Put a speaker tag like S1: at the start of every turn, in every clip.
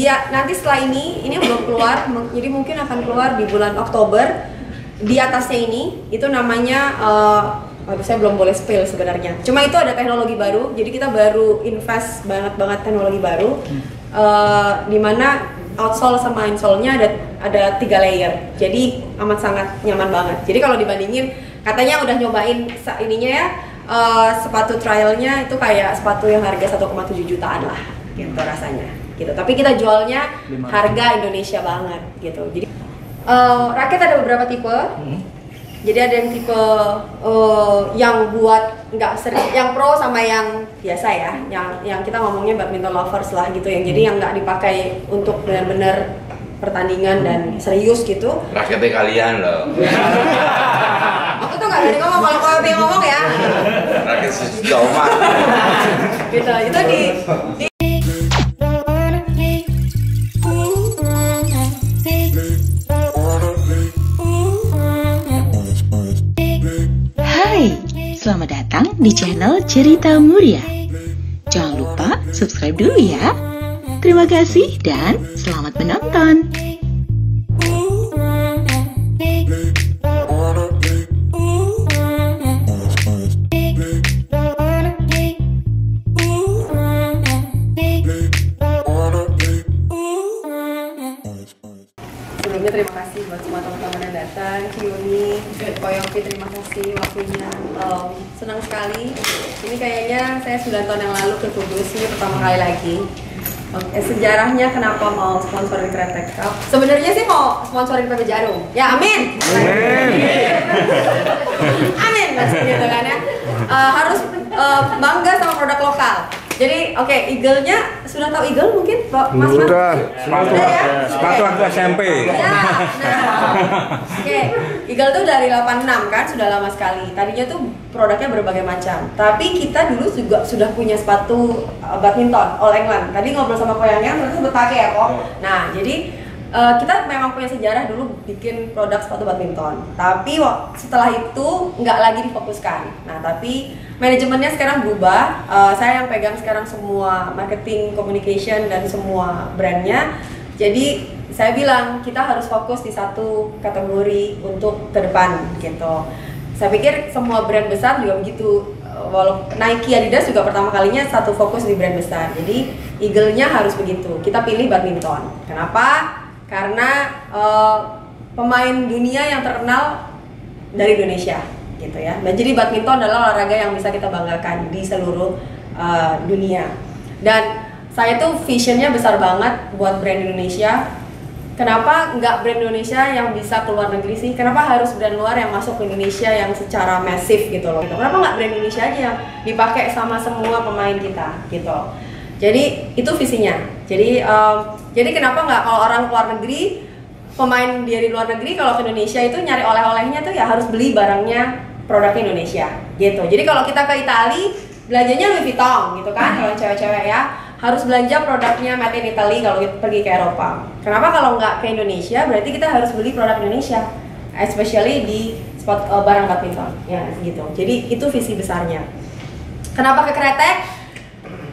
S1: Ya, nanti setelah ini belum keluar, jadi mungkin akan keluar di bulan Oktober. Di atasnya ini, itu namanya, saya belum boleh spill sebenarnya. Cuma itu ada teknologi baru, jadi kita baru invest banget teknologi baru, dimana outsole sama insole-nya ada 3 layer, jadi amat sangat nyaman banget. Jadi kalau dibandingin, katanya udah nyobain ininya ya, sepatu trialnya itu kayak sepatu yang harga 1,7 jutaan lah, gitu rasanya. Gitu. Tapi kita jualnya harga Indonesia banget, gitu. Jadi raket ada beberapa tipe. Jadi ada yang tipe yang buat nggak sering, yang pro sama yang biasa ya, yang kita ngomongnya badminton lovers lah gitu, yang jadi yang nggak dipakai untuk benar-benar pertandingan dan serius gitu.
S2: Raketnya kalian loh.
S1: Aku tuh nggak berani ngomong, kalau kau yang ngomong ya.
S2: Raket sejauh mana?
S1: Gitu, itu di
S3: Selamat datang di channel Cerita Muria. Jangan lupa subscribe dulu ya. Terima kasih dan selamat menonton.
S1: Sebelumnya terima kasih buat semua teman-teman yang datang, Ciuni, Koyopi, terima kasih waktunya. Senang sekali. Ini kayaknya saya 9 tahun yang lalu ke Kudus, ini pertama kali lagi. Oke, sejarahnya kenapa mau sponsorin Kretek Cup? Sebenarnya sih mau sponsorin PB Jarum. Ya, amin. Amin, gitu kan ya. Harus bangga sama produk lokal. Jadi, oke, Eagle-nya sudah tahu Eagle mungkin, Mas?
S4: Sudah,
S1: sepatu
S4: waktu SMP.
S1: Ya, oke, Eagle tuh dari 86 kan, sudah lama sekali. Tadinya tuh produknya berbagai macam. Tapi kita dulu juga sudah punya sepatu badminton All England. Tadi ngobrol sama Koyangnya, terus sempat pakai ya kok. Nah, jadi kita memang punya sejarah dulu bikin produk sepatu badminton. Tapi setelah itu nggak lagi difokuskan. Nah, tapi manajemennya sekarang berubah. Saya yang pegang sekarang semua marketing, communication dan semua brandnya. Jadi saya bilang kita harus fokus di satu kategori untuk ke depan gitu. Saya pikir semua brand besar juga begitu. Walaupun Nike, Adidas juga pertama kalinya satu fokus di brand besar. Jadi Eagle-nya harus begitu. Kita pilih badminton. Kenapa? Karena pemain dunia yang terkenal dari Indonesia gitu ya. Dan jadi badminton adalah olahraga yang bisa kita banggakan di seluruh dunia. Dan saya tuh visionnya besar banget buat brand Indonesia. Kenapa nggak brand Indonesia yang bisa keluar negeri sih? Kenapa harus brand luar yang masuk ke Indonesia yang secara masif gitu loh? Kenapa nggak brand Indonesia aja yang dipakai sama semua pemain kita gitu? Jadi itu visinya. Jadi kenapa nggak kalau orang luar negeri, pemain dari luar negeri kalau ke Indonesia itu nyari oleh-olehnya tuh ya harus beli barangnya produknya Indonesia gitu. Jadi kalau kita ke Italia belanjanya Louis Vuitton gitu kan, kalau cewek-cewek ya harus belanja produknya made in Italy kalau pergi ke Eropa. Kenapa kalau nggak ke Indonesia? Berarti kita harus beli produk Indonesia, especially di spot barang badminton ya gitu. Jadi itu visi besarnya. Kenapa ke Kretek?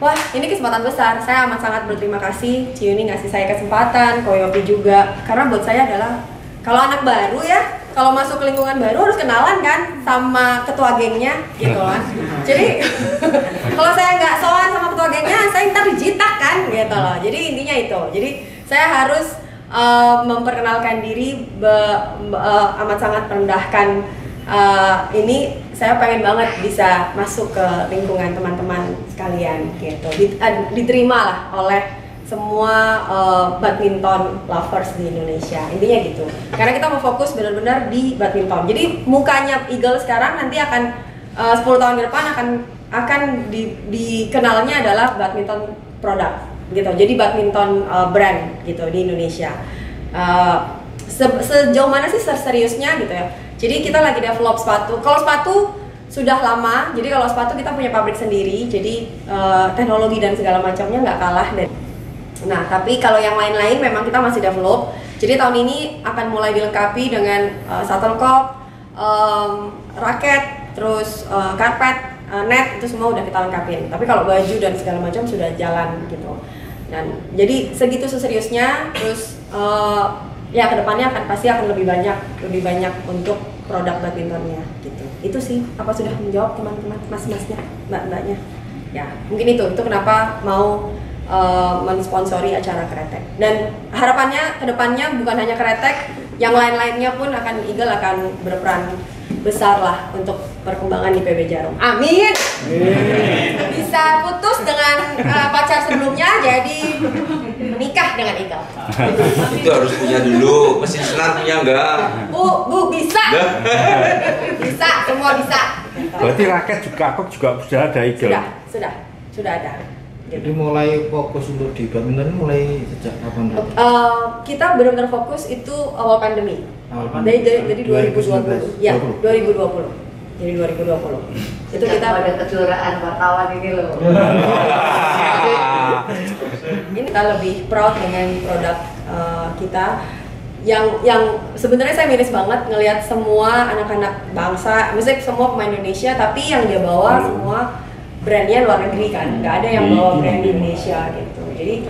S1: Wah, ini kesempatan besar. Saya amat sangat berterima kasih Ciuni ngasih saya kesempatan, Koyopi juga. Karena buat saya adalah kalau anak baru ya, kalau masuk ke lingkungan baru harus kenalan kan sama ketua gengnya gitu kan. Jadi kalau saya nggak sowan sama ketua gengnya, saya ntar dijitak kan gitu loh. Jadi intinya itu. Jadi saya harus memperkenalkan diri, amat sangat merendahkan. Ini saya pengen banget bisa masuk ke lingkungan teman-teman sekalian gitu, diterima lah oleh semua badminton lovers di Indonesia, intinya gitu. Karena kita mau fokus benar-benar di badminton. Jadi mukanya Eagle sekarang nanti akan 10 tahun ke depan akan dikenalnya adalah badminton produk gitu. Jadi badminton brand gitu di Indonesia. Sejauh mana sih seriusnya gitu ya. Jadi kita lagi develop sepatu. Kalau sepatu sudah lama, jadi kalau sepatu kita punya pabrik sendiri, jadi teknologi dan segala macamnya nggak kalah dari. Nah, tapi kalau yang lain-lain memang kita masih develop. Jadi tahun ini akan mulai dilengkapi dengan shuttlecock, raket, terus karpet, net, itu semua udah kita lengkapin. Tapi kalau baju dan segala macam sudah jalan gitu. Dan jadi segitu seriusnya, terus ya kedepannya pasti akan lebih banyak untuk produk badmintonnya gitu. Itu sih, apa sudah menjawab teman-teman, mas-masnya, mbak-mbaknya? Ya mungkin itu kenapa mau mensponsori acara Kretek. Dan harapannya kedepannya bukan hanya Kretek, yang lain-lainnya pun Eagle akan berperan besar lah untuk perkembangan di PB Jarum. Amin. Bisa putus dengan pacar sebelumnya, jadi menikah dengan Eagle.
S2: Itu harus punya dulu. Mesin senar punya enggak?
S1: Bu bisa. Bisa, semua bisa.
S4: Berarti raket juga, kok juga sudah ada Eagle?
S1: Sudah ada.
S5: Jadi mulai fokus untuk di badminton mulai sejak kapan?
S1: Kita benar-benar fokus itu awal pandemi. Dari 2020. Ya, 2020. Jadi 2020. Itu kita
S6: ada kecuraan wartawan ini loh.
S1: Ini kita lebih proud dengan produk kita yang sebenarnya saya miris banget ngelihat semua anak-anak bangsa, misalnya semua pemain Indonesia, tapi yang dia bawa semua brandnya luar negeri kan, nggak ada yang bawa brand Indonesia gitu. Jadi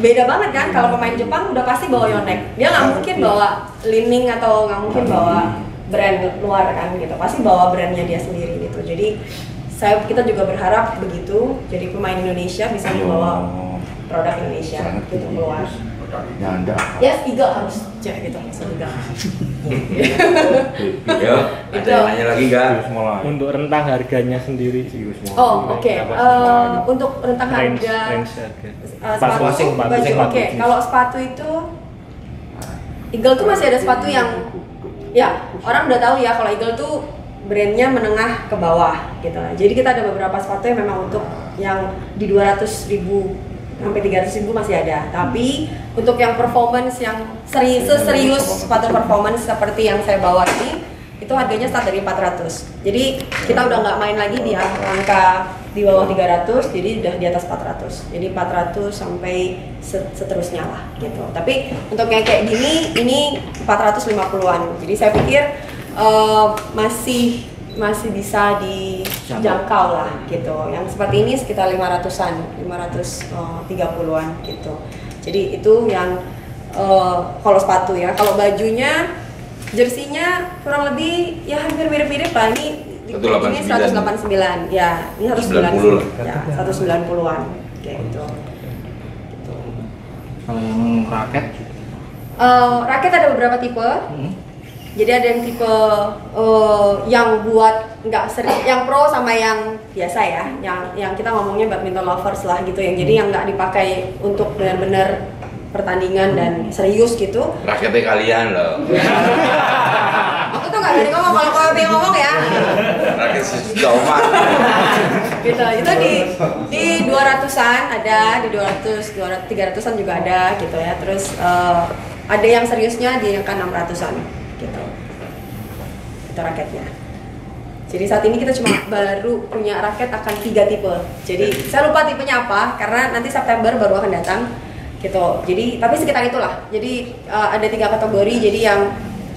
S1: beda banget kan, kalau pemain Jepang udah pasti bawa Yonex, dia nggak mungkin bawa Li-Ning atau nggak mungkin bawa brand luar kan gitu, pasti bawa brandnya dia sendiri gitu. Jadi kita juga berharap begitu, jadi pemain Indonesia bisa membawa produk Indonesia gitu keluar. Yes, Eagle harus cek gitu, Eagle.
S2: Yo, ada yang nanya lagi nggak?
S7: Untuk rentang harganya sendiri sih.
S1: Oke. Untuk rentang harga sepatu, baju. Oke, kalau sepatu itu Eagle tuh masih ada sepatu yang ya orang udah tahu ya kalau Eagle tuh brandnya menengah ke bawah gitu. Jadi kita ada beberapa sepatu yang memang untuk yang di 200.000 sampai 300.000 masih ada. Tapi untuk yang performance yang serius sepatu performance seperti yang saya bawa ini, itu harganya start dari 400. Jadi kita udah nggak main lagi di angka di bawah 300, jadi udah di atas 400. Jadi 400 sampai seterusnya lah gitu. Tapi untuk yang kayak gini, ini 450-an. Jadi saya pikir masih bisa dijangkau lah gitu. Yang seperti ini sekitar 500-an, 530-an gitu. Jadi itu yang kalau sepatu ya. Kalau bajunya, jersinya kurang lebih ya hampir mirip-mirip lah. Ini 189. Ya, ini harus 90 ya, 190-an kayak gitu.
S5: Kalau yang raket?
S1: Raket ada beberapa tipe. Jadi ada yang tipe yang buat nggak sering, yang pro sama yang biasa ya, yang kita ngomongnya badminton lovers lah gitu, yang jadi yang nggak dipakai untuk benar-benar pertandingan dan serius gitu.
S2: Raketnya kalian loh.
S1: Aku tuh nggak berani ngomong, kalau kau yang ngomong ya.
S2: Raket sejuta
S1: Gitu, itu di 200-an ada, di 200, 300-an juga ada gitu ya. Terus ada yang seriusnya di angka 600-an gitu. Itu raketnya. Jadi saat ini kita cuma baru punya raket akan 3 tipe. Jadi saya lupa tipenya apa karena nanti September baru akan datang gitu. Jadi tapi sekitar itulah. Jadi ada 3 kategori. Jadi yang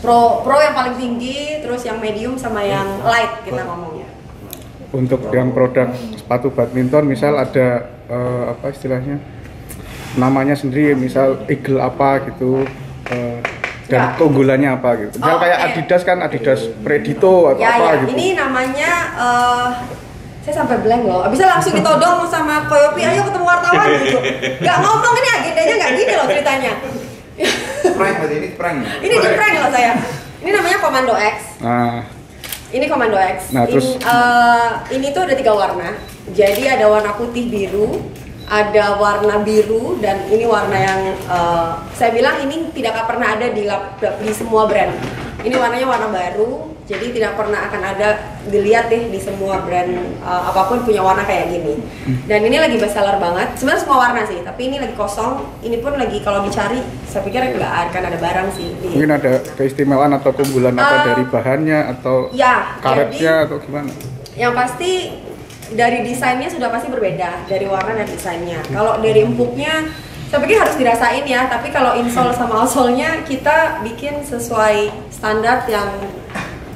S1: pro yang paling tinggi, terus yang medium sama yang light kita ngomongnya.
S4: Untuk yang produk sepatu badminton, misal ada apa istilahnya, namanya sendiri, misal Eagle apa gitu, dan keunggulannya apa gitu. Misal kayak Adidas kan, Adidas Predito atau apa gitu.
S1: Ini namanya saya sampai blank loh. Abisnya langsung ditodong sama Koyopi, ayo ketemu wartawan gitu. Gak ngomong, ini agendanya gak gini loh ceritanya.
S2: Prank berarti ini prank.
S1: Ini di prank loh saya. Ini namanya Komando X. Ini Komando X.
S4: Nah, terus
S1: ini tuh ada 3 warna. Jadi ada warna putih biru, ada warna biru, dan ini warna yang saya bilang ini tidak pernah ada di semua brand. Ini warnanya warna baru, jadi tidak pernah akan ada dilihat deh di semua brand apapun punya warna kayak gini. Dan ini lagi bestseller banget. Sebenarnya semua warna sih, tapi ini lagi kosong. Ini pun lagi kalau dicari, saya pikir nggak akan ada barang sih.
S4: Mungkin ada keistimewaan atau keunggulan apa dari bahannya atau
S1: ya,
S4: karetnya atau gimana?
S1: Yang pasti dari desainnya sudah pasti berbeda, dari warna dan desainnya. Kalau dari empuknya, saya pikir harus dirasain ya. Tapi kalau insole sama outsole-nya kita bikin sesuai standar yang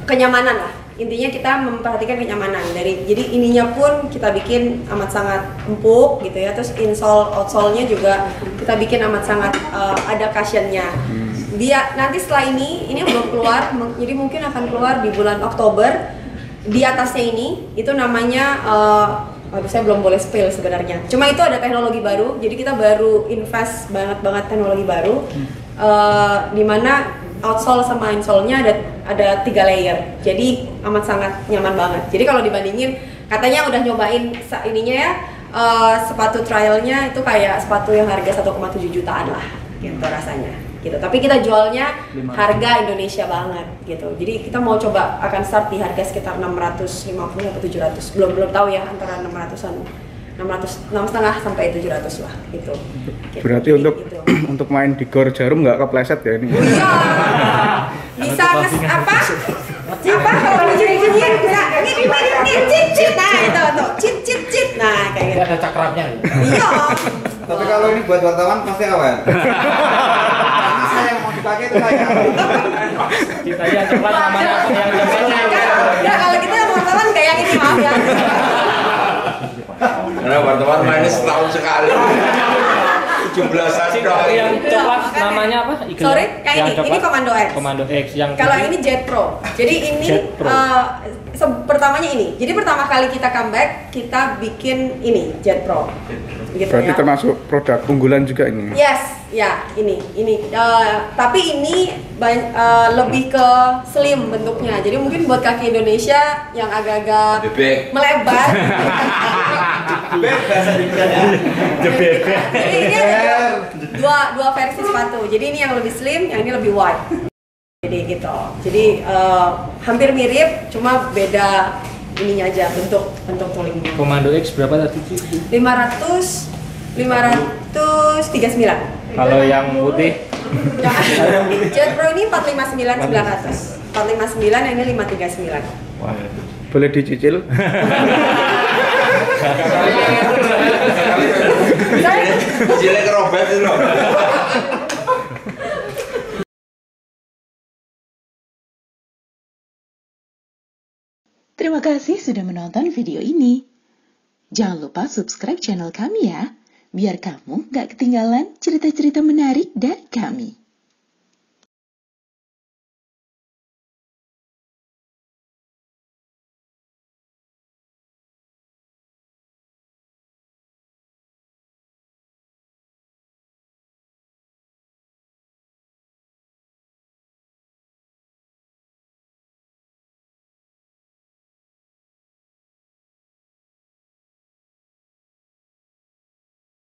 S1: kenyamanan lah. intinya kita memperhatikan kenyamanan jadi ininya pun kita bikin amat sangat empuk gitu ya, terus insole outsole-nya juga kita bikin amat sangat ada cushionnya. Dia nanti setelah ini belum keluar, jadi mungkin akan keluar di bulan Oktober. Di atasnya ini itu namanya saya belum boleh spill sebenarnya. Cuma itu ada teknologi baru, jadi kita baru invest banget teknologi baru, dimana outsole sama insole-nya ada 3 layer, jadi amat sangat nyaman banget. Jadi kalau dibandingin, katanya udah nyobain ininya ya, sepatu trialnya itu kayak sepatu yang harga 1,7 jutaan lah, gitu rasanya. Gitu. Tapi kita jualnya harga Indonesia banget, gitu. Jadi kita mau coba akan start di harga sekitar 650 atau 700, belum tahu ya, antara 600-an. 6,5 sampai 700 lah gitu.
S4: Berarti untuk
S1: gitu.
S4: untuk main di gor Jarum nggak kepleset ya ini?
S1: Iya. Bisa apa kalau bunyi-bunyiin bisa cit nah itu tuh cit nah kayak gitu.
S5: Ada cakramnya.
S1: Iya.
S8: Tapi kalau ini buat wartawan pasti awan. Karena saya yang mau dipakai itu saya.
S7: Kita yang coklat namanya yang coklat.
S1: Enggak, kalau kita wartawan kayak ini maaf ya.
S2: Karena wartawan mainnya setahun sekali. 17-an doang.
S7: Yang coklat namanya apa?
S1: Sorry, yang ini Commando X.
S7: Commando X yang
S1: kalau ini Jet Pro. Jadi ini pertamanya ini. Jadi pertama kali kita comeback, kita bikin ini Jet Pro. Gitu.
S4: Berarti
S1: ya.
S4: termasuk produk unggulan juga ini?
S1: Yes, ya ini. Tapi ini lebih ke slim bentuknya. Jadi mungkin buat kaki Indonesia yang agak-agak melebar.
S8: Bahasa Indonesia.
S1: Jadi ini ada dua versi sepatu. Jadi ini yang lebih slim, yang ini lebih wide. Jadi gitu. Jadi hampir mirip, cuma beda ininya aja bentuk tulingnya.
S7: Commando X berapa tadi?
S1: 539.
S7: Kalau yang putih
S1: Jet Pro ini 459.900. 459 yang ini 539.
S7: wah,
S4: Boleh dicicil?
S2: Cile kerobet itu loh.
S3: Terima kasih sudah menonton video ini. Jangan lupa subscribe channel kami ya, biar kamu gak ketinggalan cerita-cerita menarik dari kami.